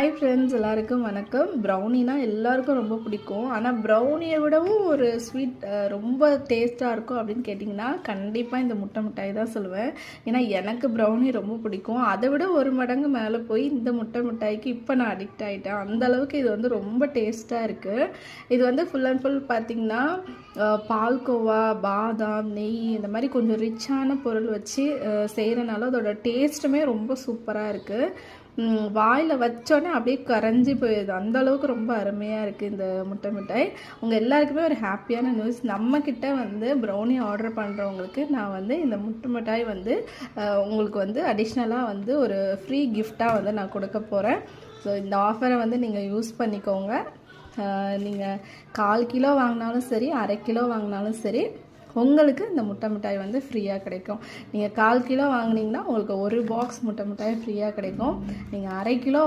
Hi friends, எல்லாருக்கும் வணக்கம். ப்ரௌனினா எல்லாருக்கும் ரொம்ப பிடிக்கும். ஆனால் ப்ரௌனியை விடவும் ஒரு ஸ்வீட் ரொம்ப டேஸ்ட்டாக இருக்கும் அப்படின்னு கேட்டிங்கன்னா கண்டிப்பாக இந்த முட்டை மிட்டாய் தான் சொல்லுவேன். ஏன்னா எனக்கு ப்ரௌனி ரொம்ப பிடிக்கும். அதை விட ஒரு மடங்கு மேலே போய் இந்த முட்டை மிட்டாய்க்கு இப்போ நான் அடிக்ட் ஆகிட்டேன். அந்தளவுக்கு இது வந்து ரொம்ப டேஸ்ட்டாக இருக்குது. இது வந்து ஃபுல் அண்ட் ஃபுல் பார்த்திங்கன்னா பால்கோவா, பாதாம், நெய் இந்த மாதிரி கொஞ்சம் ரிச்சான பொருள் வச்சு செய்கிறனால அதோட டேஸ்ட்டுமே ரொம்ப சூப்பராக இருக்குது. வாயில் வச்சோன்னே அப்படியே கரைஞ்சி போயிடுது. அந்தளவுக்கு ரொம்ப அருமையாக இருக்குது இந்த முட்டை மிட்டாய். உங்கள் எல்லாருக்குமே ஒரு ஹாப்பியான நியூஸ். நம்மக்கிட்ட வந்து ப்ரௌனி ஆர்டர் பண்ணுறவங்களுக்கு நான் வந்து இந்த முட்டை மிட்டாய் வந்து உங்களுக்கு வந்து அடிஷ்னலாக வந்து ஒரு ஃப்ரீ கிஃப்டாக வந்து நான் கொடுக்க போகிறேன். ஸோ இந்த ஆஃபரை வந்து நீங்கள் யூஸ் பண்ணிக்கோங்க. நீங்கள் 1/4 கிலோ வாங்கினாலும் சரி, 1/2 கிலோ வாங்கினாலும் சரி, உங்களுக்கு இந்த முட்டை மிட்டாய் வந்து ஃப்ரீயாக கிடைக்கும். நீங்கள் 1/4 கிலோ வாங்கினீங்கன்னா உங்களுக்கு ஒரு பாக்ஸ் முட்டை மிட்டாய் ஃப்ரீயாக கிடைக்கும். நீங்கள் 1/2 கிலோ